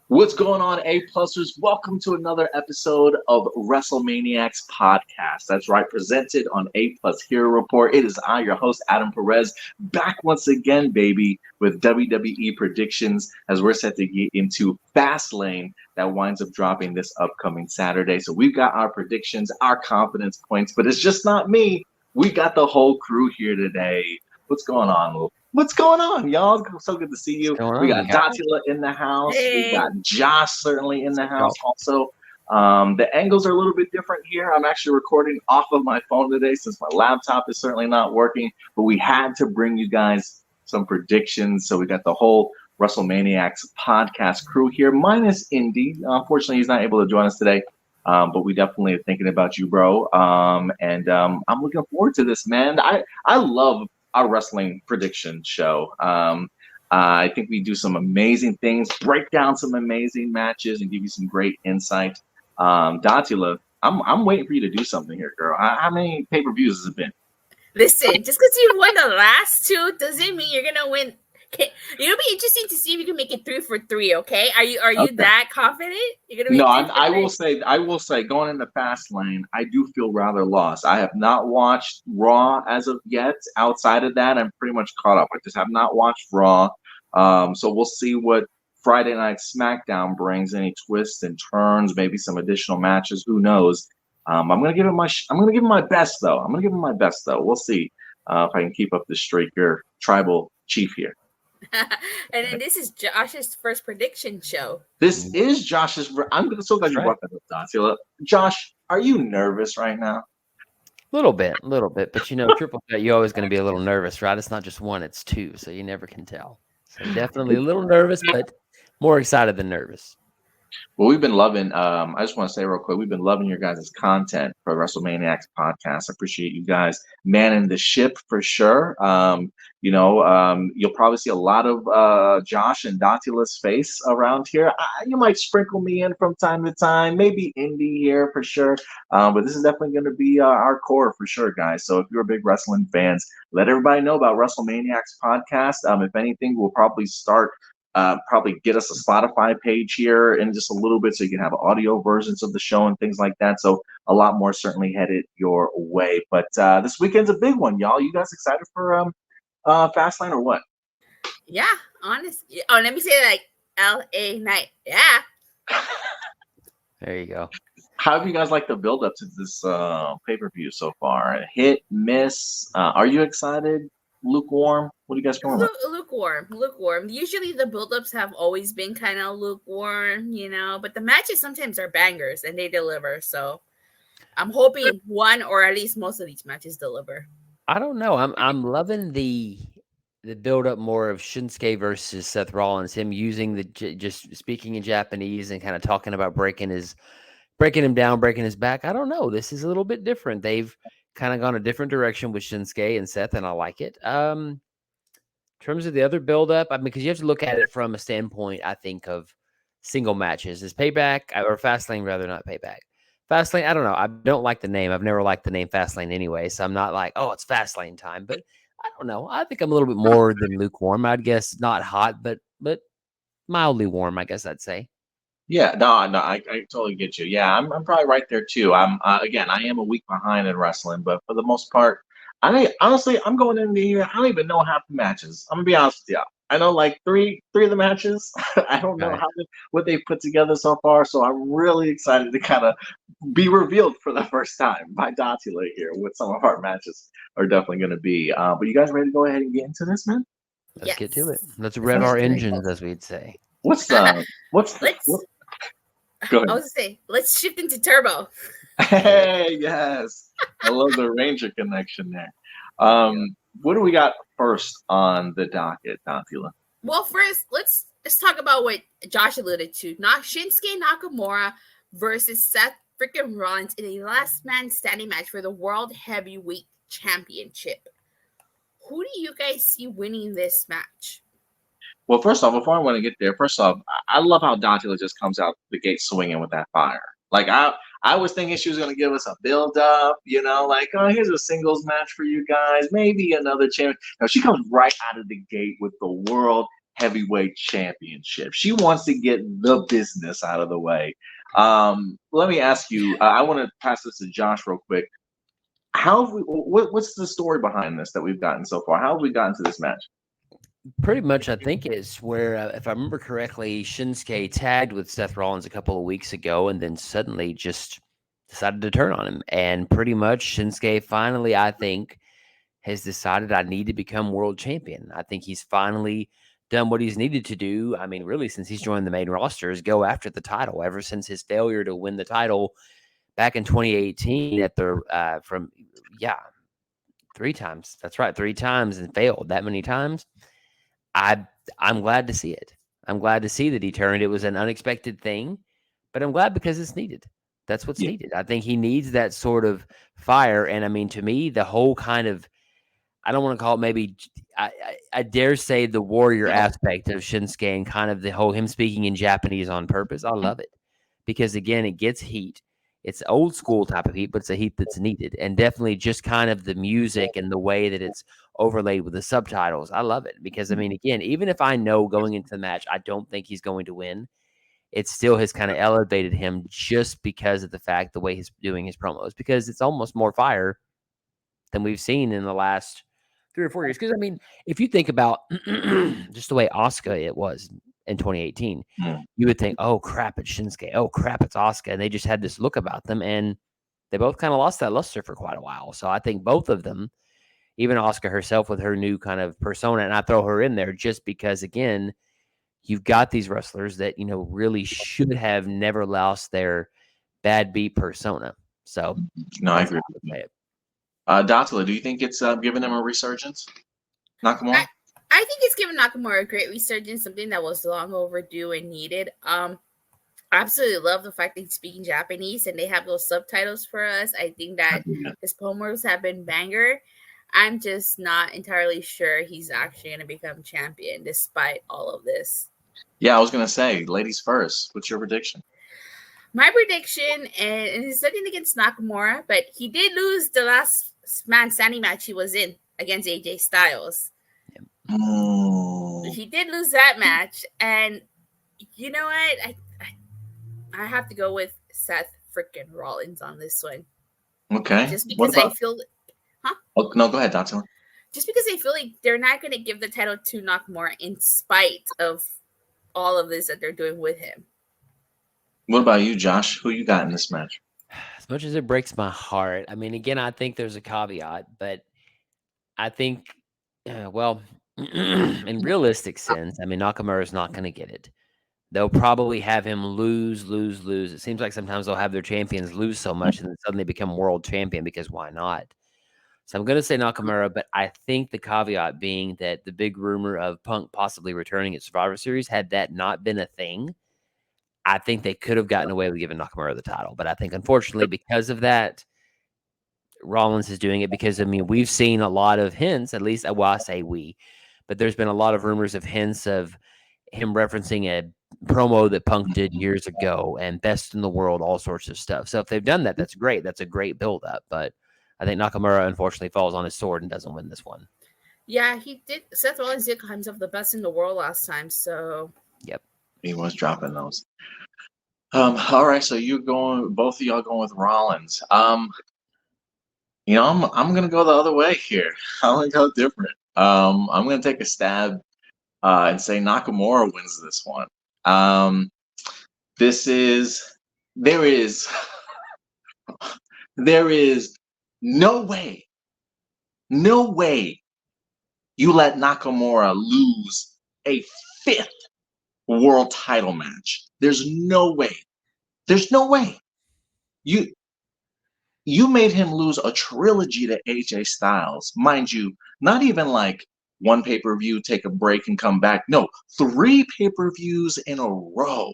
What's going on, A-Plusers? Welcome to another episode of WrestleManiacs podcast. That's right, presented on A-Plus Hero Report. It is I, your host, Adam Perez, back once again, baby, with WWE predictions as we're set to get into Fastlane that winds up dropping this upcoming Saturday. So we've got our predictions, our confidence points, but it's just not me. We got the whole crew here today. What's going on, Luke? What's going on, y'all? So good to see you. We got Datila in the house. Hey. We got Josh certainly in the house also. The angles are a little bit different here. I'm actually recording off of my phone today since my laptop is certainly not working. But we had to bring you guys some predictions. So we got the whole WrestleManiacs podcast crew here, minus Indy. Unfortunately, he's not able to join us today. But we definitely are thinking about you, bro. I'm looking forward to this, man. I love our wrestling prediction show. I think we do some amazing things, break down some amazing matches, and give you some great insight. Datila, I'm waiting for you to do something here, girl. How many pay-per-views has it been? Listen, just because you won the last two doesn't mean you're gonna win. Okay. It'll be interesting to see if you can make it 3 for 3. Okay, are you Okay. that confident? You're gonna No, make I will say, going into Fastlane, I do feel rather lost. I have not watched Raw as of yet. Outside of that, I'm pretty much caught up. I just have not watched Raw. So we'll see what Friday Night SmackDown brings. Any twists and turns, maybe some additional matches. Who knows? I'm gonna give it my best though. We'll see if I can keep up the streak. Your tribal chief here. And then this is Josh's first prediction show. This is Josh's. I'm so glad you brought that up, Datila. Josh, are you nervous right now? A little bit. But you know, triple threat, you're always going to be a little nervous, right? It's not just one, it's two, so you never can tell. So definitely a little nervous, but more excited than nervous. Well, we've been loving. I just want to say real quick, we've been loving your guys' content for WrestleManiacs podcast. I appreciate you guys manning the ship for sure. You'll probably see a lot of Josh and Datila's face around here. You might sprinkle me in from time to time, maybe Indy here for sure. But this is definitely going to be our core for sure, guys. So if you're big wrestling fans, let everybody know about WrestleManiacs podcast. If anything, we'll probably start. Probably get us a Spotify page here in just a little bit so you can have audio versions of the show and things like that. So a lot more certainly headed your way. But this weekend's a big one, y'all. You guys excited for Fastlane or what? Yeah, honestly. Oh, let me say like LA Night. Yeah. There you go. How have you guys liked the build up to this pay-per-view so far? Hit, miss? Are you excited? Lukewarm? What are you guys going with? Lukewarm. Usually the build-ups have always been kind of lukewarm, but the matches sometimes are bangers and they deliver. So I'm hoping one or at least most of these matches deliver. I don't know. I'm loving the build-up more of Shinsuke versus Seth Rollins. Him using just speaking in Japanese and kind of talking about breaking him down, breaking his back. I don't know. This is a little bit different. They've kind of gone a different direction with Shinsuke and Seth, and I like it. In terms of the other build-up, I mean, because you have to look at it from a standpoint, I think, of single matches. Is Payback or Fastlane rather, not Payback? Fastlane, I don't know. I don't like the name. I've never liked the name Fastlane anyway, so I'm not like, oh, it's Fastlane time. But I don't know. I think I'm a little bit more than lukewarm. I'd guess not hot, but mildly warm, I guess I'd say. Yeah, no, I totally get you. Yeah, I'm probably right there too. I am a week behind in wrestling, but for the most part, I'm going into here. I don't even know half the matches. I'm gonna be honest with you. I know like three of the matches. I don't know what they've put together so far. So I'm really excited to kind of be revealed for the first time by Datila here what some of our matches are definitely going to be. But you guys ready to go ahead and get into this, man? Let's get to it. Let's rev our engines, as we'd say. Go ahead. I was gonna say, let's shift into turbo. Hey, yes. I love the Ranger connection there. What do we got first on the docket, Datila? Well, first, let's talk about what Josh alluded to. Not Shinsuke Nakamura versus Seth freaking Rollins in a last man standing match for the World Heavyweight Championship. Who do you guys see winning this match? Well, first off, before I want to get there, I love how Datila just comes out the gate swinging with that fire. Like I was thinking she was going to give us a build up, like, oh, here's a singles match for you guys, maybe another champion. No, she comes right out of the gate with the World Heavyweight Championship. She wants to get the business out of the way. Let me ask you. I want to pass this to Josh real quick. What's the story behind this that we've gotten so far? How have we gotten to this match? Pretty much, I think it's where, if I remember correctly, Shinsuke tagged with Seth Rollins a couple of weeks ago, and then suddenly just decided to turn on him. And pretty much, Shinsuke finally, I think, has decided I need to become world champion. I think he's finally done what he's needed to do. I mean, really, since he's joined the main roster, is go after the title. Ever since his failure to win the title back in 2018 at the three times. That's right, 3 times and failed that many times. I'm glad to see it. I'm glad to see that he turned. It was an unexpected thing, but I'm glad because it's needed. That's what's needed. I think he needs that sort of fire. And I mean, to me, the whole kind of, I don't want to call it maybe, I dare say the warrior aspect of Shinsuke and kind of the whole him speaking in Japanese on purpose. I love it because, again, it gets heat. It's old school type of heat, but it's a heat that's needed. And definitely just kind of the music and the way that it's overlaid with the subtitles. I love it because, I mean, again, even if I know going into the match, I don't think he's going to win, it still has kind of elevated him just because of the fact, the way he's doing his promos, because it's almost more fire than we've seen in the last 3 or 4 years. Because, I mean, if you think about just the way Asuka it was in 2018, you would think, oh, crap, it's Shinsuke. Oh, crap, it's Asuka. And they just had this look about them. And they both kind of lost that luster for quite a while. So I think both of them, even Asuka herself with her new kind of persona, and I throw her in there just because, again, you've got these wrestlers that, you know, really should have never lost their bad beat persona. So no, I agree with you. Datila, do you think it's giving him a resurgence? Nakamura? I think it's given Nakamura a great resurgence, something that was long overdue and needed. I absolutely love the fact that he's speaking Japanese and they have those subtitles for us. I think that his promos have been banger. I'm just not entirely sure he's actually going to become champion despite all of this. Yeah, I was going to say, ladies first. What's your prediction? My prediction, and it's nothing against Nakamura, but he did lose the last man standing match he was in against AJ Styles. He did lose that match, and you know what? I have to go with Seth freaking Rollins on this one. Okay. Just because I feel, Oh, no, go ahead, Datila. Just because I feel like they're not going to give the title to Nakamura in spite of all of this that they're doing with him. What about you, Josh? Who you got in this match? As much as it breaks my heart, I mean, again, I think there's a caveat, but I think, well, in realistic sense, I mean, Nakamura is not going to get it. They'll probably have him lose. It seems like sometimes they'll have their champions lose so much and then suddenly become world champion because why not? So I'm going to say Nakamura, but I think the caveat being that the big rumor of Punk possibly returning at Survivor Series, had that not been a thing, I think they could have gotten away with giving Nakamura the title. But I think, unfortunately, because of that, Rollins is doing it because, I mean, we've seen a lot of hints, at least, well, I say we, but there's been a lot of rumors of hints of him referencing a promo that Punk did years ago and best in the world, all sorts of stuff. So if they've done that, that's great. That's a great build-up. But I think Nakamura, unfortunately, falls on his sword and doesn't win this one. Yeah, he did. Seth Rollins did call himself the best in the world last time, so. Yep. He was dropping those. All right, so you're going, both of y'all going with Rollins. You know, I'm gonna go the other way here. I'm gonna go different. I'm gonna take a stab and say Nakamura wins this one. There is no way you let Nakamura lose a 5th world title match. There's no way. You made him lose a trilogy to AJ Styles. Mind you, not even like one pay-per-view, take a break and come back. No, 3 pay-per-views in a row.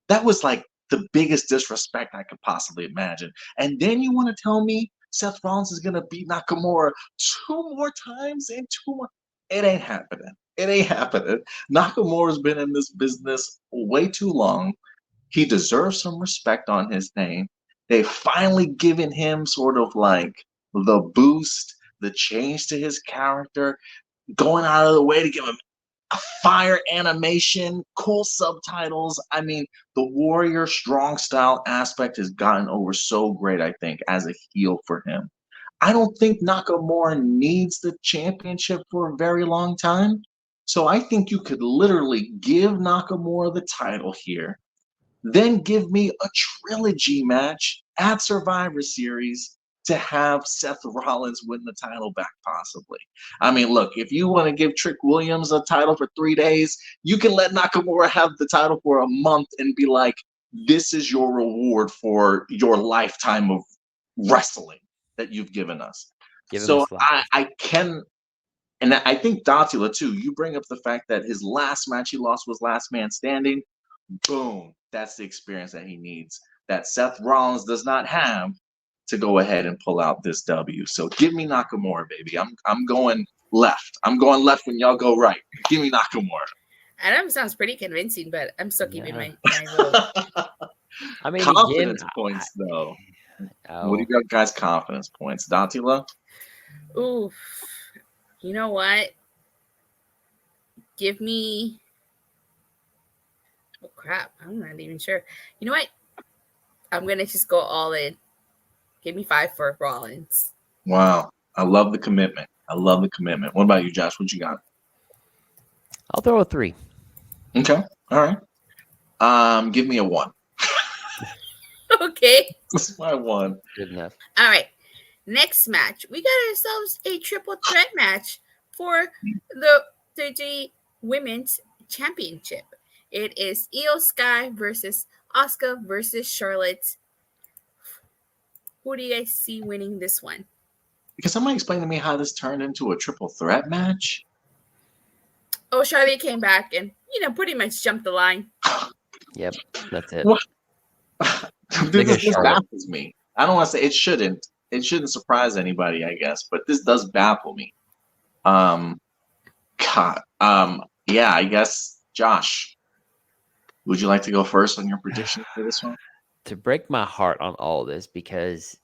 That was like the biggest disrespect I could possibly imagine. And then you want to tell me Seth Rollins is going to beat Nakamura 2 more times in 2 more? It ain't happening. Nakamura's been in this business way too long. He deserves some respect on his name. They've finally given him sort of like the boost, the change to his character, going out of the way to give him fire animation, cool subtitles. I mean, the warrior strong style aspect has gotten over so great, I think, as a heel for him. I don't think Nakamura needs the championship for a very long time. So I think you could literally give Nakamura the title here, then give me a trilogy match at Survivor Series to have Seth Rollins win the title back, possibly. I mean, look, if you want to give Trick Williams a title for 3 days, you can let Nakamura have the title for a month and be like, this is your reward for your lifetime of wrestling that you've given us. Give him a So slap. I can, and I think Datila too, you bring up the fact that his last match he lost was last man standing. Boom. That's the experience that he needs, that Seth Rollins does not have to go ahead and pull out this W. So give me Nakamura, baby. I'm going left. I'm going left when y'all go right. Give me Nakamura. Adam sounds pretty convincing, but I'm still keeping Yeah. my vote. I mean, Confidence again, points, though. oh, What do you got, guys? Confidence points. Datila? Ooh, you know what? Give me. Oh crap! I'm not even sure. You know what? I'm gonna just go all in. Give me 5 for Rollins. Wow. I love the commitment. I love the commitment. What about you, Josh? What you got? I'll throw a 3. Okay. All right. Give me a 1. Okay. That's my 1. Good enough. All right. Next match, we got ourselves a triple threat match for the WWE Women's Championship. It is Io Sky versus Asuka versus Charlotte. Who do you guys see winning this one? Because somebody explain to me how this turned into a triple threat match. Oh, Charlotte came back and, pretty much jumped the line. Yep, that's it. What? This Charlotte. baffles me. I don't want to say it shouldn't. It shouldn't surprise anybody, I guess, but this does baffle me. God. Yeah, I guess, Josh, would you like to go first on your prediction for this one? To break my heart on all this because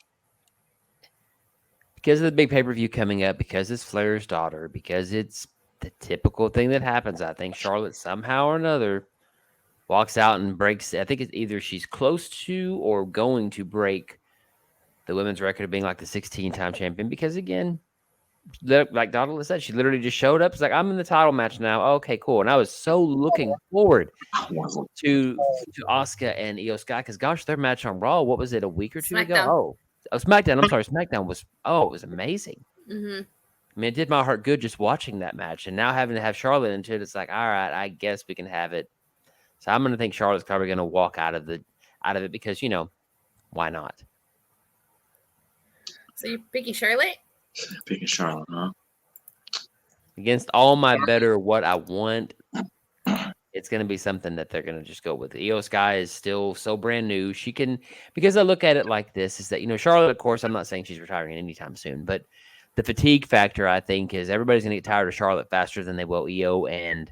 of the big pay-per-view coming up, because it's Flair's daughter, because it's the typical thing that happens. I think Charlotte somehow or another walks out and breaks. I think it's either she's close to or going to break the women's record of being like the 16-time champion. Because again, like Donald said, she literally just showed up. It's like, I'm in the title match now. Okay, cool. And I was so looking forward to Asuka and Io Sky, because gosh, their match on Raw, what was it, a week or two ago? Oh, SmackDown. I'm sorry, SmackDown was it was amazing. Mm-hmm. I mean, it did my heart good just watching that match, and now having to have Charlotte into it, it's like, all right, I guess we can have it. So I'm going to think Charlotte's probably going to walk out of it because why not? So you're picking Charlotte? Picking Charlotte, huh? Against all my better what I want, it's going to be something that they're going to just go with. Io Sky is still so brand new. She can, because I look at it like this, is that, Charlotte, of course, I'm not saying she's retiring anytime soon, but the fatigue factor, I think, is everybody's going to get tired of Charlotte faster than they will Io and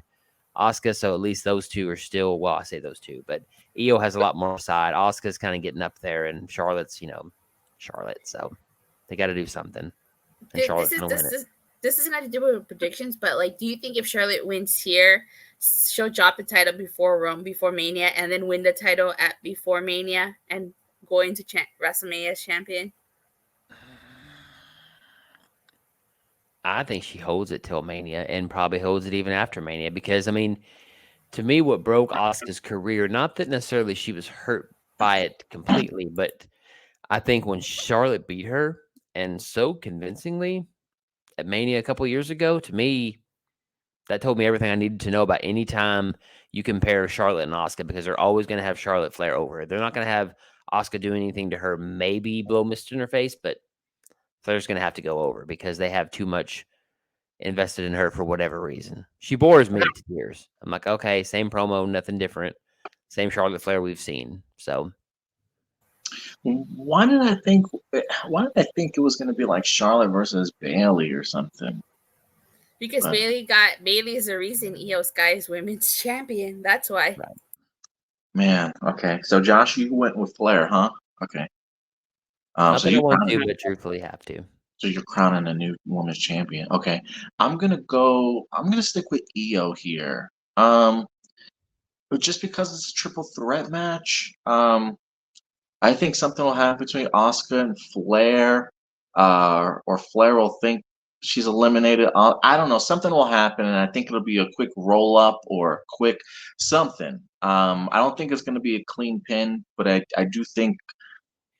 Asuka. So at least those two are still, well, I say those two, but Io has a lot more side. Asuka's kind of getting up there, and Charlotte's, Charlotte. So they got to do something. And Charlotte's going to win it. This is not to do with predictions, but do you think if Charlotte wins here, she'll drop the title before Mania, and then win the title before Mania and go into WrestleMania as champion? I think she holds it till Mania and probably holds it even after Mania, because, to me, what broke Asuka's career, not that necessarily she was hurt by it completely, but I think when Charlotte beat her, and so convincingly, at Mania a couple years ago, to me, that told me everything I needed to know about any time you compare Charlotte and Asuka, because they're always going to have Charlotte Flair over her. They're not going to have Asuka do anything to her, maybe blow mist in her face, but Flair's going to have to go over because they have too much invested in her for whatever reason. She bores me to tears. I'm like, okay, same promo, nothing different. Same Charlotte Flair we've seen. So why did I think it was going to be like Charlotte versus Bayley or something? Because Bayley is the reason Io Sky is women's champion. That's why. Right. Man, okay. So Josh, you went with Flair, huh? Okay. not that I want to, but truthfully have to. So you're crowning a new women's champion. Okay. I'm gonna stick with Io here. But just because it's a triple threat match, I think something will happen between Asuka and Flair, or Flair will think she's eliminated. I don't know. Something will happen, and I think it'll be a quick roll up or a quick something. I don't think it's going to be a clean pin, but I do think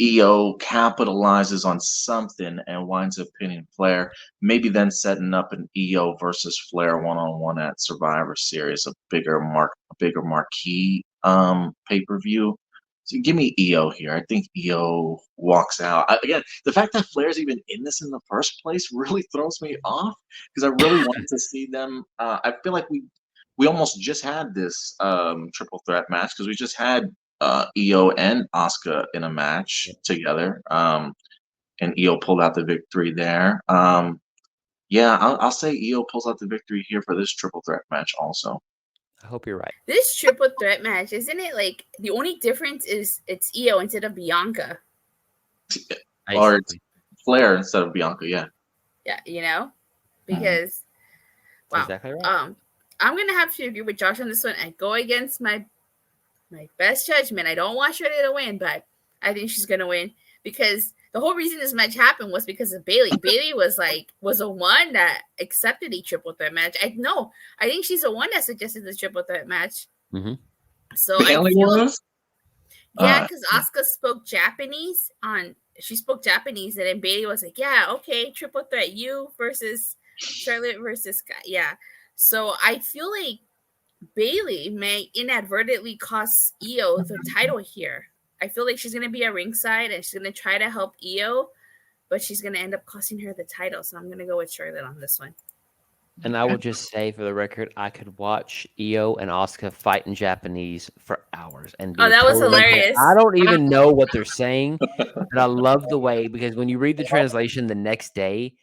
EO capitalizes on something and winds up pinning Flair, maybe then setting up an EO versus Flair one-on-one at Survivor Series, a bigger marquee pay-per-view. So give me EO here. I think EO walks out. Again, the fact that Flair's even in this in the first place really throws me off because I really wanted to see them. I feel like we almost just had this triple threat match because we just had Io and Asuka in a match together, and Io pulled out the victory there. Yeah, I'll say Io pulls out the victory here for this triple threat match also. I hope you're right. This triple threat match, isn't it like the only difference is it's Io instead of Bianca? Or it's Flair instead of Bianca, yeah. Yeah, you know? Because wow. Exactly right. I'm gonna have to agree with Josh on this one and go against my best judgment. I don't want Shirley to win, but I think she's gonna win because the whole reason this match happened was because of Bayley. Bayley was the one that accepted a triple threat match. I think she's the one that suggested the triple threat match. Mm-hmm. So Bayley was? Yeah, because Asuka spoke Japanese she spoke Japanese, and then Bayley was like, "Yeah, okay, triple threat, you versus Charlotte versus yeah." So I feel like Bayley may inadvertently cost Io the title here. I feel like she's going to be at ringside and she's going to try to help Io, but she's going to end up costing her the title. So I'm going to go with Charlotte on this one. And I will just say for the record, I could watch Io and Asuka fight in Japanese for hours. And that was hilarious. I don't even know what they're saying, but I love the way, because when you read the translation the next day,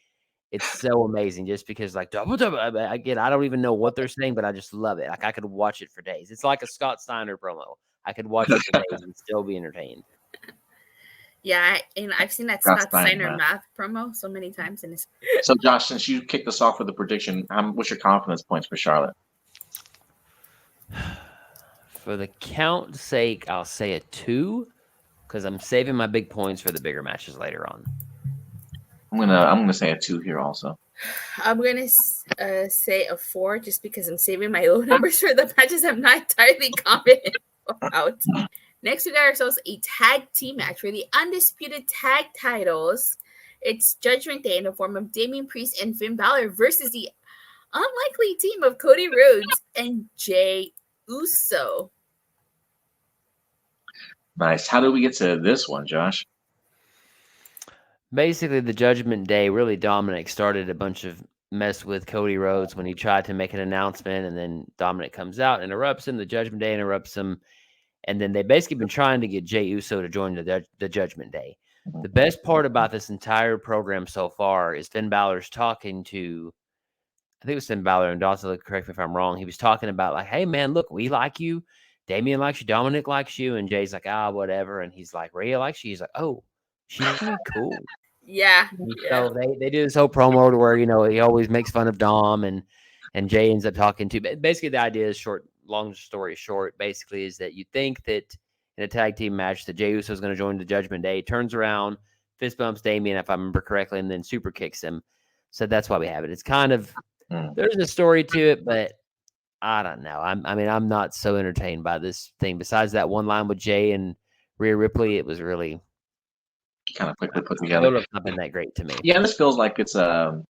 it's so amazing just because, like, again, I don't even know what they're saying, but I just love it. Like, I could watch it for days. It's like a Scott Steiner promo. I could watch it for days and still be entertained. Yeah, and I've seen that Scott Steiner math promo so many times. So, Josh, since you kicked us off with the prediction, what's your confidence points for Charlotte? For the count's sake, I'll say a 2 because I'm saving my big points for the bigger matches later on. I'm gonna say a 2 here also. I'm gonna say a 4 just because I'm saving my low numbers for the matches I'm not entirely confident about. Next, we got ourselves a tag team match for the undisputed tag titles. It's Judgment Day in the form of Damian Priest and Finn Balor versus the unlikely team of Cody Rhodes and Jey Uso. Nice. How did we get to this one, Josh? Basically, the Judgment Day, really Dominic started a bunch of mess with Cody Rhodes when he tried to make an announcement, and then Dominic comes out, interrupts him. The Judgment Day interrupts him. And then they basically been trying to get Jey Uso to join the Judgment Day. The best part about this entire program so far is Finn Balor's talking to, I think it was Finn Balor, and Datila, correct me if I'm wrong. He was talking about, like, hey, man, look, we like you. Damian likes you. Dominic likes you. And Jay's like, whatever. And he's like, Rhea likes you. He's like, oh, she's really cool. Yeah. So they do this whole promo to where, he always makes fun of Dom, and Jay ends up talking to. Basically, the idea is long story short, basically, is that you think that in a tag team match that Jey Uso is going to join the Judgment Day, turns around, fist bumps Damian, if I remember correctly, and then super kicks him. So that's why we have it. It's kind of, there's a story to it, but I don't know. I'm not so entertained by this thing. Besides that one line with Jay and Rhea Ripley, it was really kind of quickly put together. It's not been that great to me. Yeah, this feels like it's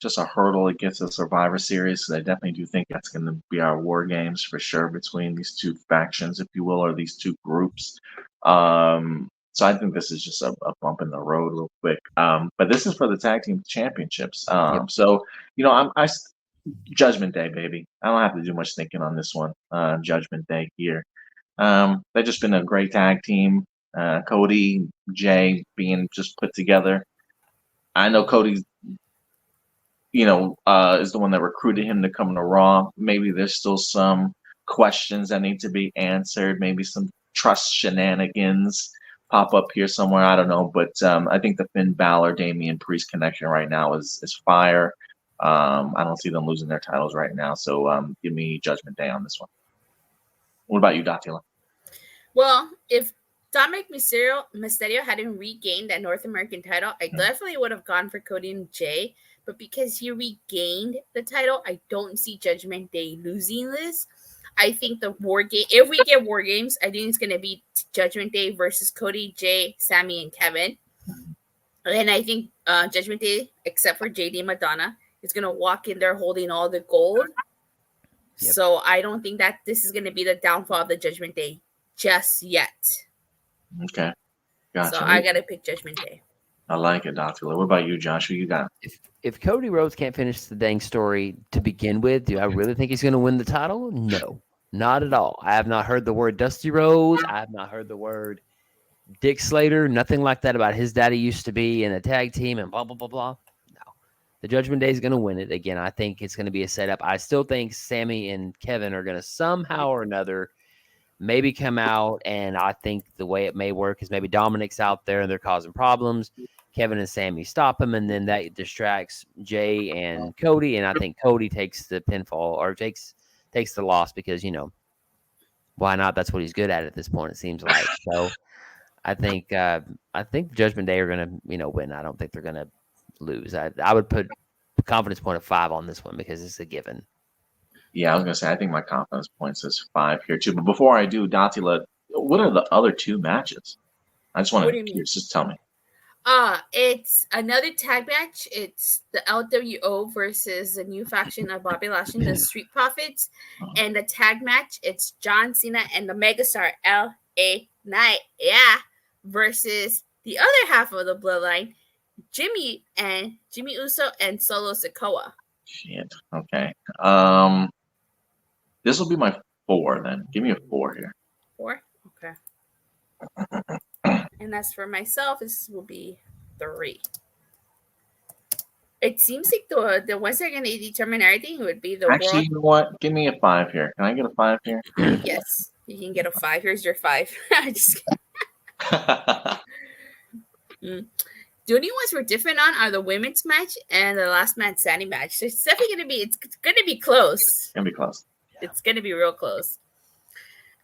just a hurdle against a Survivor Series. So I definitely do think that's going to be our war games for sure between these two factions, if you will, or these two groups. So I think this is just a bump in the road real quick. But this is for the tag team championships. So I Judgment Day, baby. I don't have to do much thinking on this one. Judgment Day here. They've just been a great tag team. Cody, Jay being just put together. I know Cody, is the one that recruited him to come to Raw. Maybe there's still some questions that need to be answered. Maybe some trust shenanigans pop up here somewhere. I don't know, but I think the Finn Balor Damian Priest connection right now is fire. I don't see them losing their titles right now, so give me Judgment Day on this one. What about you, Datila? Well, if Dominic Mysterio hadn't regained that North American title, I definitely would have gone for Cody and Jay. But because he regained the title, I don't see Judgment Day losing this. I think the War Game, if we get War Games, I think it's going to be Judgment Day versus Cody, Jay, Sammy, and Kevin. And I think Judgment Day, except for JD Madonna, is going to walk in there holding all the gold. Yep. So I don't think that this is going to be the downfall of the Judgment Day just yet. Okay. Gotcha. So I got to pick Judgment Day. I like it, Datila. What about you, Josh? Who you got? If Cody Rhodes can't finish the dang story to begin with, do I really think he's going to win the title? No, not at all. I have not heard the word Dusty Rhodes. I have not heard the word Dick Slater. Nothing like that about his daddy used to be in a tag team and blah, blah, blah, blah. No. The Judgment Day is going to win it. Again, I think it's going to be a setup. I still think Sammy and Kevin are going to somehow or another maybe come out, and I think the way it may work is maybe Dominic's out there and they're causing problems. Kevin and Sammy stop him, and then that distracts Jay and Cody, and I think Cody takes the pinfall or takes the loss because, why not? That's what he's good at this point, it seems like. So I think Judgment Day are going to, win. I don't think they're going to lose. I would put a confidence point of 5 on this one because it's a given. Yeah, I was going to say, I think my confidence points is 5 here too. But before I do, Datila, what are the other 2 matches? I just want to just tell me. It's another tag match. It's the LWO versus the new faction of Bobby Lashley, the Street Profits. And the tag match, it's John Cena and the megastar LA Knight, versus the other half of the Bloodline, Jimmy Uso and Solo Sikoa. Shit. Okay. This will be my 4 then. Give me a 4 here. 4? Okay. And as for myself, this will be 3. It seems like the ones that are going to determine everything would be the Actually, world. You know what? Give me a 5 here. Can I get a 5 here? Yes, you can get a 5. Here's your 5. Just The only ones we're different on are the women's match and the last man standing match. So it's definitely going to be close. It's going to be close. It's going to be real close.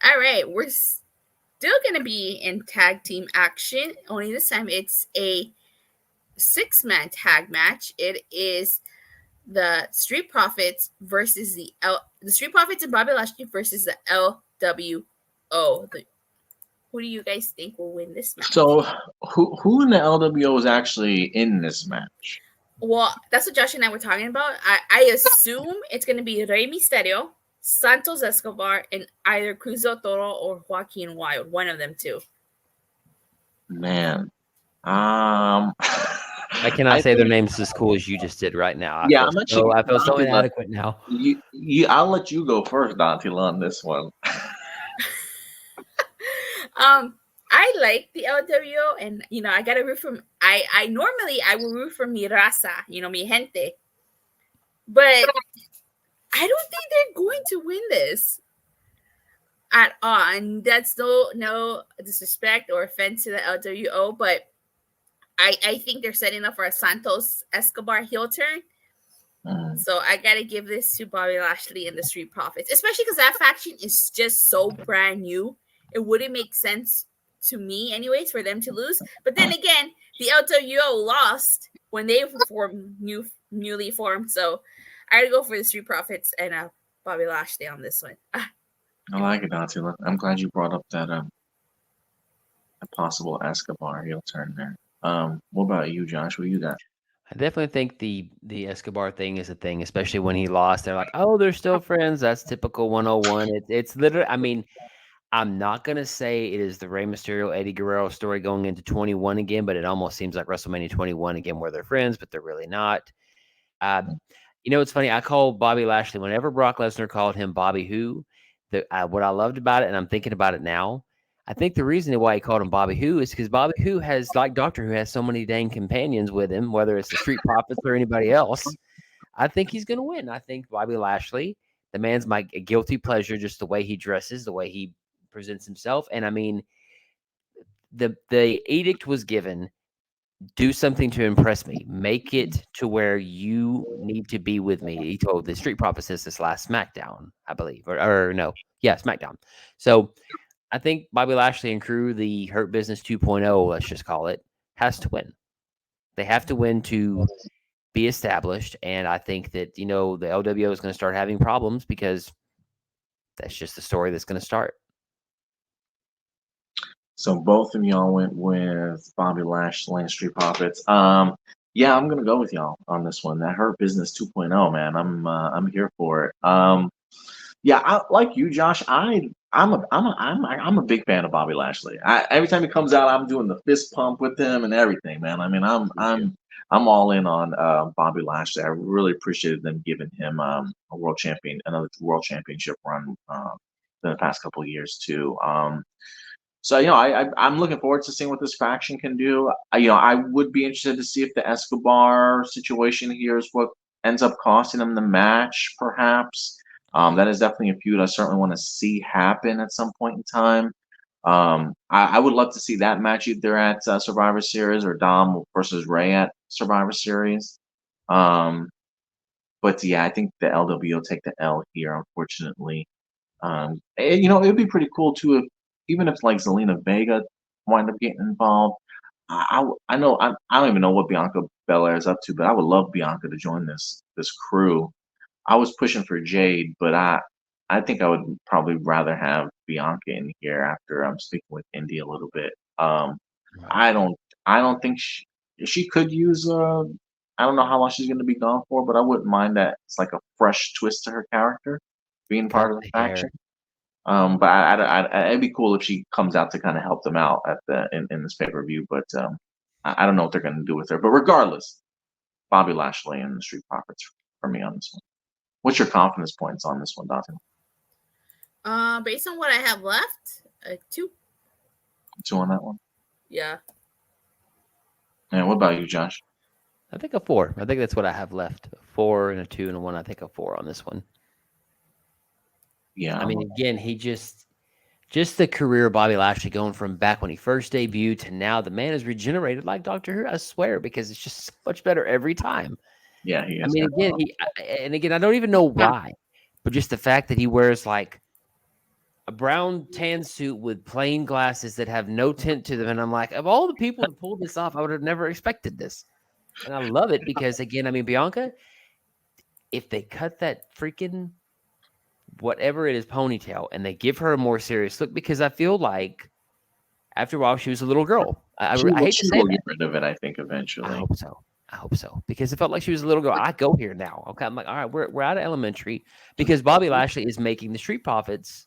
All right, we're still going to be in tag team action. Only this time it's a 6-man tag match. It is the Street Profits versus the Street Profits and Bobby Lashley versus the LWO. Who do you guys think will win this match? So who in the LWO is actually in this match? Well, that's what Josh and I were talking about. I assume it's going to be Rey Mysterio, Santos Escobar, and either Cruz del Toro or Joaquin Wilde. One of them two. Man. I cannot say their names as cool as you just did right now. I feel so inadequate now. I'll let you go first, Datila, on this one. I like the LWO, and I gotta root for. I normally will root for mi raza, mi gente, but I don't think they're going to win this at all. And that's no disrespect or offense to the LWO, but I think they're setting up for a Santos Escobar heel turn. So I gotta give this to Bobby Lashley and the Street Profits, especially because that faction is just so brand new. It wouldn't make sense to me, anyways, for them to lose. But then again, the LWO lost when they newly formed. So I gotta go for the Street Profits and Bobby Lashley on this one. I like it, Datila. I'm glad you brought up that a possible Escobar heel turn there. What about you, Josh? What you got? I definitely think the Escobar thing is a thing, especially when he lost. They're like, oh, they're still friends. That's typical 101. It's literally, I mean, I'm not going to say it is the Rey Mysterio, Eddie Guerrero story going into 21 again, but it almost seems like WrestleMania 21 again where they're friends, but they're really not. It's funny. I call Bobby Lashley, whenever Brock Lesnar called him Bobby Who, what I loved about it, and I'm thinking about it now, I think the reason why he called him Bobby Who is because Bobby Who has, like Doctor Who, has so many dang companions with him, whether it's the Street Profits or anybody else. I think he's going to win. I think Bobby Lashley, the man's my guilty pleasure, just the way he dresses, the way he presents himself. And I mean, the edict was given. Do something to impress me. Make it to where you need to be with me. He told the Street Profits this last SmackDown, I believe, or no, yeah, SmackDown. So I think Bobby Lashley and crew, the Hurt Business 2.0, let's just call it, has to win. They have to win to be established, and I think that the LWO is going to start having problems because that's just the story that's going to start. So both of y'all went with Bobby Lashley and Street Profits. Yeah, I'm gonna go with y'all on this one. That Hurt Business 2.0, man. I'm here for it. Yeah, like you, Josh. I'm a big fan of Bobby Lashley. Every time he comes out, I'm doing the fist pump with him and everything, man. I mean, I'm all in on Bobby Lashley. I really appreciated them giving him another world championship run in the past couple of years too. So I'm looking forward to seeing what this faction can do. I would be interested to see if the Escobar situation here is what ends up costing them the match, perhaps. That is definitely a feud I certainly want to see happen at some point in time. I would love to see that match either at Survivor Series or Dom versus Ray at Survivor Series. But yeah, I think the LW will take the L here, unfortunately. And, it would be pretty cool too if even if like Zelina Vega wind up getting involved. I know I don't even know what Bianca Belair is up to, but I would love Bianca to join this crew. I was pushing for Jade, but I think I would probably rather have Bianca in here after I'm speaking with Indy a little bit. I don't think she could use I don't know how long she's going to be gone for, but I wouldn't mind that it's like a fresh twist to her character being part of the faction. But it'd be cool if she comes out to kind of help them out in this pay-per-view. But I don't know what they're going to do with her. But regardless, Bobby Lashley and the Street Profits for me on this one. What's your confidence points on this one, Datila? Based on what I have left, 2. 2 on that one. Yeah. And what about you, Josh? I think a 4. I think that's what I have left. A 4 and a 2 and a 1. I think a 4 on this one. Yeah. I mean, again, he just the career of Bobby Lashley going from back when he first debuted to now, the man is regenerated like Doctor Who. I swear, because it's just so much better every time. Yeah, he is. I mean, again, I don't even know why, but just the fact that he wears like a brown tan suit with plain glasses that have no tint to them, and I'm like, of all the people to pull this off, I would have never expected this, and I love it because, again, I mean, Bianca, if they cut that freaking whatever it is ponytail and they give her a more serious look, because I feel like after a while she was a little girl. I hate to say that. Get rid of it, I think, eventually. I hope so because it felt like she was a little girl. I go here now. Okay, I'm like, all right, we're out of elementary because Bobby Lashley is making the Street Profits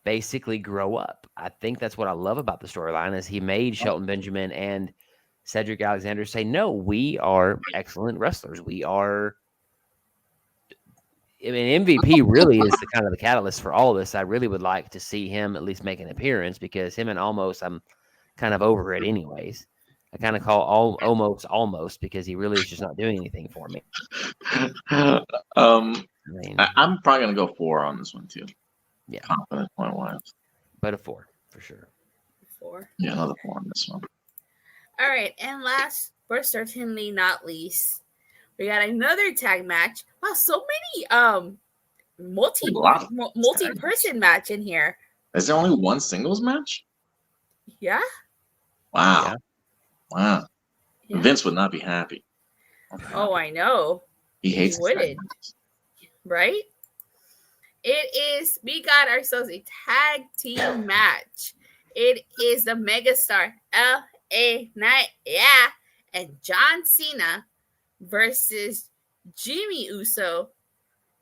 basically grow up. I think that's what I love about the storyline is he made Shelton Benjamin and Cedric Alexander say, no, we are excellent wrestlers. We are. I mean, MVP really is the kind of the catalyst for all of this. I really would like to see him at least make an appearance because him and Almost, I'm kind of over it anyways. I kind of call almost because he really is just not doing anything for me. I'm probably gonna go 4 on this one too. Yeah, confidence point wise, but a 4 for sure. 4. Yeah, another 4 on this one. All right, and last but certainly not least, we got another tag match. Wow, so many multi-person match in here. Is there only one singles match? Yeah. Wow. Yeah. Wow. Yeah. Vince would not be happy. Oh, I know. He hates it. Right? We got ourselves a tag team match. It is the megastar LA Knight, and John Cena versus Jimmy Uso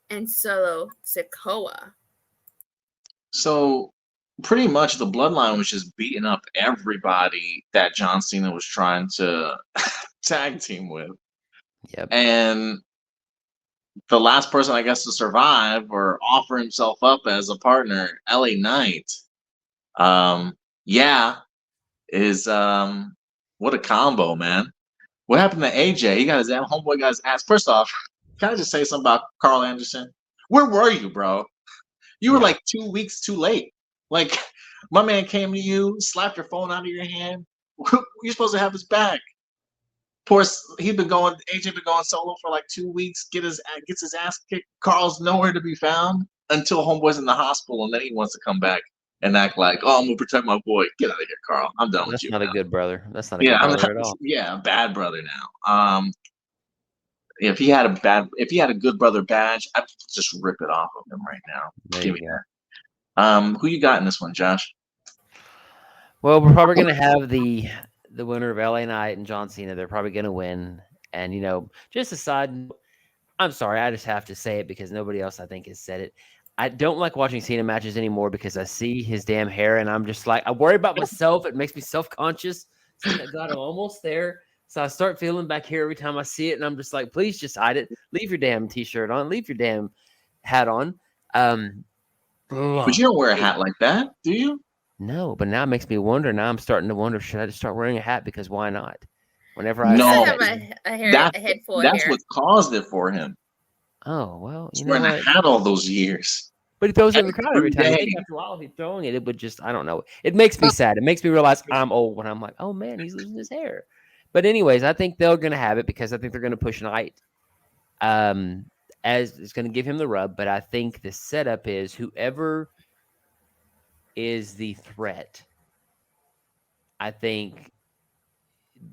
and Solo Sikoa. So pretty much the bloodline was just beating up everybody that John Cena was trying to tag team with. Yep. And the last person, I guess, to survive or offer himself up as a partner, LA Knight, is what a combo, man. What happened to AJ? He got his homeboy got his ass. First off, can I just say something about Carl Anderson? Where were you, bro? You were like 2 weeks too late. Like, My man came to you, slapped your phone out of your hand. You're supposed to have his back. AJ been going solo for like 2 weeks. Gets his ass kicked. Carl's nowhere to be found until homeboy's in the hospital, and then he wants to come back and act like, oh, I'm gonna protect my boy. Get out of here, Carl. I'm done with That's you. not a good brother. That's not a Yeah, good I'm brother not, at all. yeah, a bad brother now. If he had a good brother badge, I'd just rip it off of him right now. There Give you me go. that. Who you got in this one, Josh? Well, we're probably going to have the winner of LA Knight and John Cena. They're probably going to win. And, just a side note, I'm sorry, I just have to say it because nobody else, I think, has said it. I don't like watching Cena matches anymore because I see his damn hair and I'm just like, I worry about myself. It makes me self-conscious. Saying that, God, I'm almost there. So I start feeling back here every time I see it. And I'm just like, please just hide it. Leave your damn T-shirt on. Leave your damn hat on. But you don't wear a hat like that, do you? No, but now it makes me wonder. Now I'm starting to wonder, should I just start wearing a hat? Because why not? Whenever I No. have a head full of That's hair. what caused it for him. Oh, well, He's wearing a hat all those years. But he throws it in the crowd every time. day. You think after a while, if he's throwing it, it would just, I don't know. It makes me sad. It makes me realize I'm old when I'm like, oh, man, he's losing his hair. But anyways, I think they're going to have it because I think they're going to push Knight as it's going to give him the rub. But I think the setup is whoever is the threat, I think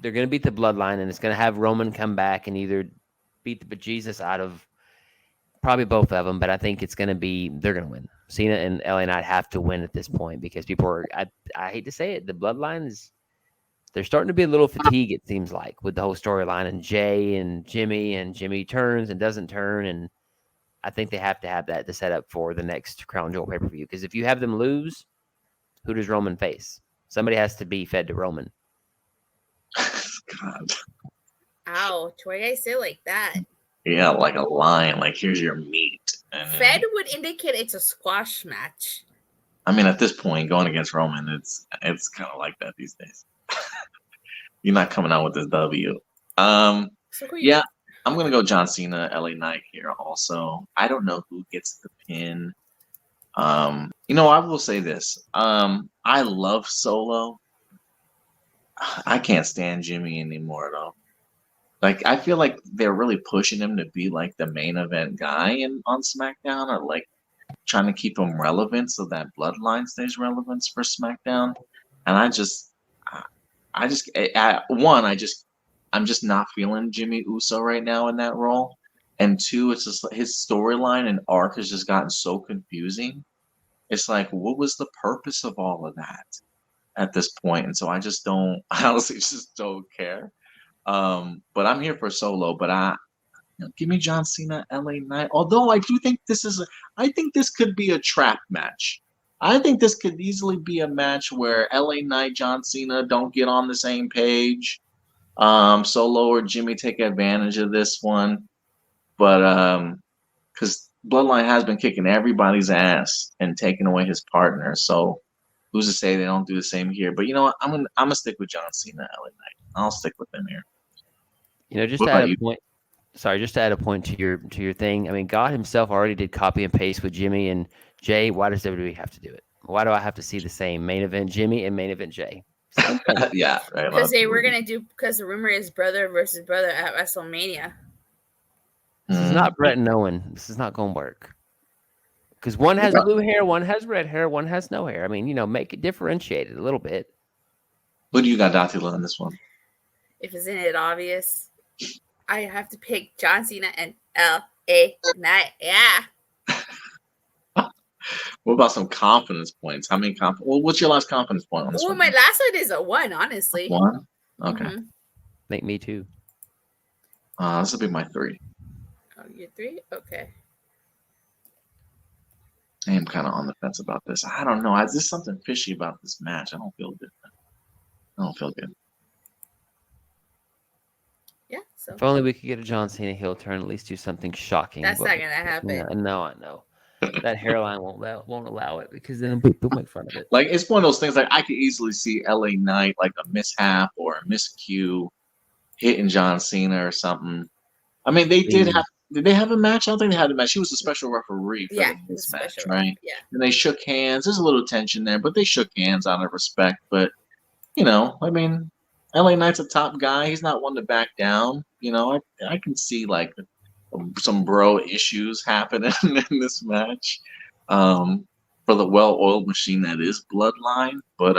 they're going to beat the Bloodline, and it's going to have Roman come back and either beat the bejesus out of probably both of them, but I think it's going to be, they're going to win. Cena and LA Knight have to win at this point because people are, I hate to say it, the Bloodline is, they're starting to be a little fatigued, it seems like, with the whole storyline and Jay and Jimmy turns and doesn't turn. And I think they have to have that to set up for the next Crown Jewel pay-per-view. Because if you have them lose, who does Roman face? Somebody has to be fed to Roman. God. Ouch, why did I say it like that? Yeah, like a lion. Like, here's your meat. And Fed would indicate it's a squash match. I mean, at this point, going against Roman, it's kind of like that these days. You're not coming out with this W. Yeah, I'm gonna go John Cena, LA Knight here. Also, I don't know who gets the pin. I will say this. I love Solo. I can't stand Jimmy anymore though. Like, I feel like they're really pushing him to be like the main event guy on SmackDown, or like trying to keep him relevant so that Bloodline stays relevant for SmackDown. And I'm just not feeling Jimmy Uso right now in that role. And two, it's just his storyline and arc has just gotten so confusing. It's like, what was the purpose of all of that at this point? And so I honestly just don't care. But I'm here for Solo. But give me John Cena, LA Knight. Although I do think I think this could be a trap match. I think this could easily be a match where LA Knight, John Cena don't get on the same page. Solo or Jimmy take advantage of this one. But because Bloodline has been kicking everybody's ass and taking away his partner, so who's to say they don't do the same here? But you know what? I'm gonna stick with John Cena, LA Knight. I'll stick with them here. Just to add a point. Sorry, just to add a point to your thing. I mean, God himself already did copy and paste with Jimmy and Jay. Why does WWE have to do it? Why do I have to see the same main event Jimmy and main event Jay? Yeah, right. Because they were gonna do, because the rumor is brother versus brother at WrestleMania. This is not Brett and Owen. This is not going to work. Because one has blue hair, one has red hair, one has no hair. I mean, make it differentiated a little bit. Who do you got, Datila, in this one? If isn't it obvious, I have to pick John Cena and LA Knight. Yeah. What about some confidence points? How many what's your last confidence point on this one? My last one is a 1, honestly. 1? Okay. Mm-hmm. I think me too. This will be my 3. Oh, you're 3? Okay. I am kind of on the fence about this. I don't know. There's something fishy about this match. I don't feel good. Yeah. So if only we could get a John Cena heel turn, at least do something shocking. That's not gonna happen. No, I know. That hairline won't allow it because then people make fun of it. Like, it's one of those things. Like, I could easily see LA Knight, like a mishap or a miscue, hitting John Cena or something. I mean, they Did they have a match? I don't think they had a match. He was a special referee for this match, special, right? yeah. And they shook hands. There's a little tension there, but they shook hands out of respect. But I mean, LA Knight's a top guy. He's not one to back down. I can see like some bro issues happening in this match, for the well-oiled machine that is Bloodline. But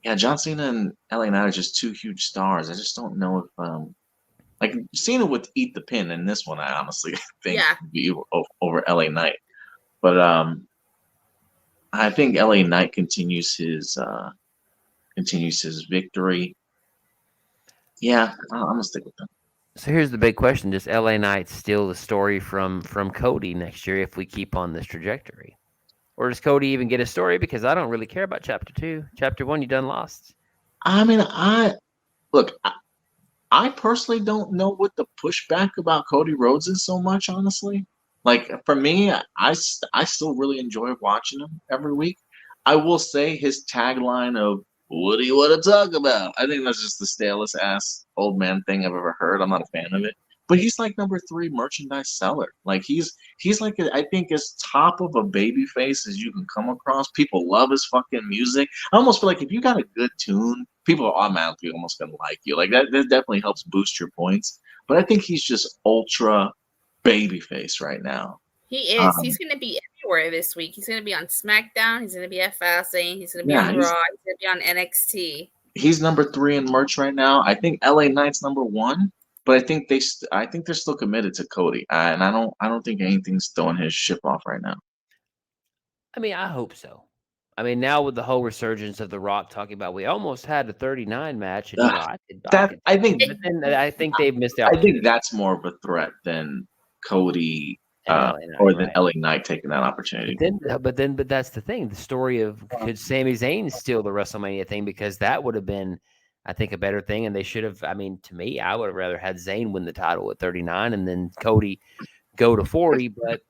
yeah, John Cena and LA Knight are just two huge stars. I just don't know if like Cena would eat the pin in this one. I honestly think would be over LA Knight. But I think LA Knight continues his victory. Yeah, I'm gonna stick with them. So here's the big question: does LA Knight steal the story from Cody next year if we keep on this trajectory, or does Cody even get a story? Because I don't really care about Chapter 2. Chapter 1, you done lost. I mean, I personally don't know what the pushback about Cody Rhodes is so much. Honestly, like for me, I still really enjoy watching him every week. I will say his tagline of "What do you want to talk about?" I think that's just the stalest ass old man thing I've ever heard. I'm not a fan of it. But he's like number 3 merchandise seller. Like he's like I think as top of a baby face as you can come across. People love his fucking music. I almost feel like if you got a good tune, people are automatically almost gonna like you. Like that definitely helps boost your points. But I think he's just ultra baby face right now. He is. He's going to be everywhere this week. He's going to be on SmackDown. He's going to be at Fastlane. He's going to be on Raw. He's going to be on NXT. He's number 3 in merch right now. I think LA Knight's number 1, but I think they're still committed to Cody, and I don't think anything's throwing his ship off right now. I mean, I hope so. I mean, now with the whole resurgence of The Rock talking about we almost had a 39 match, and I think they've missed out. I think that's more of a threat than Cody than LA Knight taking that opportunity. But that's the thing. The story of could Sami Zayn steal the WrestleMania thing, because that would have been, I think, a better thing, and they should have. I mean, to me, I would have rather had Zayn win the title at 39 and then Cody go to 40. But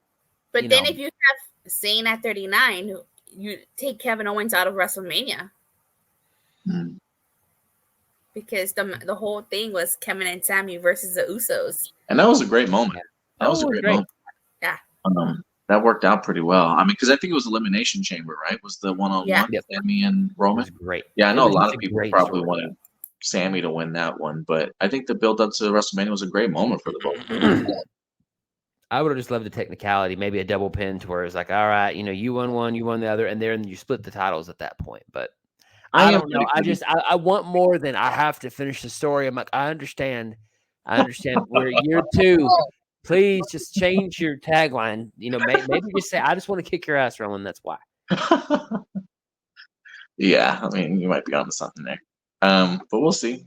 then if you have Zayn at 39, you take Kevin Owens out of WrestleMania. Because the whole thing was Kevin and Sami versus the Usos. And that was a great moment. That was a great moment. Yeah. That worked out pretty well. I mean, because I think it was Elimination Chamber, right? Was the one-on-one Sami and Roman? It was great. Yeah, I know a lot of people probably wanted Sami to win that one, but I think the build-up to WrestleMania was a great moment for the both. I would have just loved the technicality, maybe a double pin to where it's like, all right, you won one, you won the other, and then you split the titles at that point. But I don't know. I want more than I have to finish the story. I'm like, I understand. We're year 2. Please just change your tagline. Maybe just say, I just want to kick your ass, Roman. That's why. Yeah, I mean, you might be onto something there. But we'll see.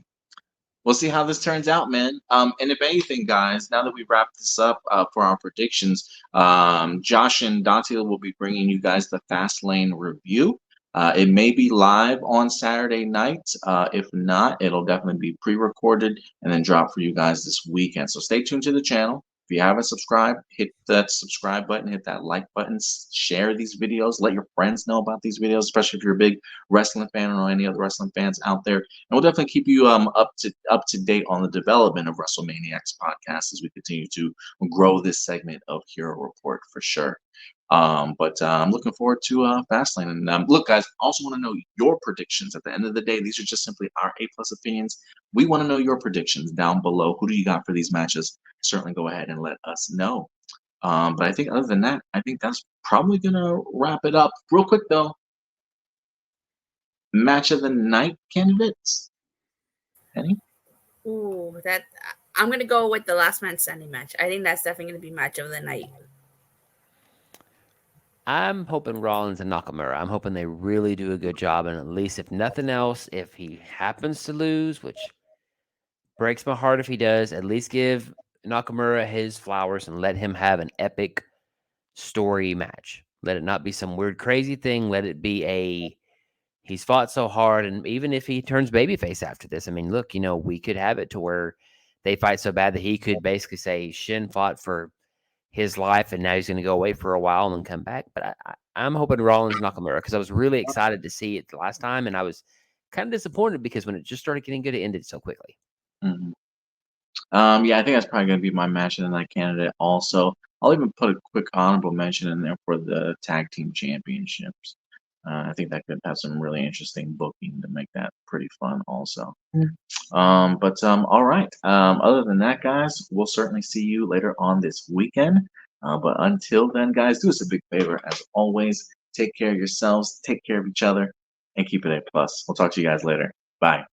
We'll see how this turns out, man. And if anything, guys, now that we wrap this up for our predictions, Josh and Datila will be bringing you guys the Fastlane review. It may be live on Saturday night. If not, it'll definitely be pre-recorded and then drop for you guys this weekend. So stay tuned to the channel. If you haven't subscribed, hit that subscribe button, hit that like button, share these videos, let your friends know about these videos, especially if you're a big wrestling fan or any other wrestling fans out there. And we'll definitely keep you up to date on the development of WrestleManiacs podcast as we continue to grow this segment of Hero Report for sure. But I'm looking forward to Fastlane. And look, guys, I also want to know your predictions. At the end of the day, these are just simply our APlus opinions. We want to know your predictions down below. Who do you got for these matches? Certainly go ahead and let us know. But I think other than that, I think that's probably going to wrap it up. Real quick, though, match of the night candidates? Any? Ooh, I'm going to go with the last man standing match. I think that's definitely going to be match of the night. I'm hoping Rollins and Nakamura. I'm hoping they really do a good job, and at least if nothing else, if he happens to lose, which breaks my heart if he does, at least give Nakamura his flowers and let him have an epic story match. Let it not be some weird crazy thing. Let it be he's fought so hard, and even if he turns babyface after this, I mean, look, we could have it to where they fight so bad that he could basically say Shin fought for his life, and now he's going to go away for a while and then come back. But I'm hoping Rollins Nakamura, because I was really excited to see it the last time, and I was kind of disappointed because when it just started getting good, it ended so quickly. Mm-hmm. Yeah, I think that's probably going to be my match of the night candidate. Also, I'll even put a quick honorable mention in there for the tag team championships. I think that could have some really interesting booking to make that pretty fun, also. All right. Other than that, guys, we'll certainly see you later on this weekend. But until then, guys, do us a big favor. As always, take care of yourselves, take care of each other, and keep it A plus. We'll talk to you guys later. Bye.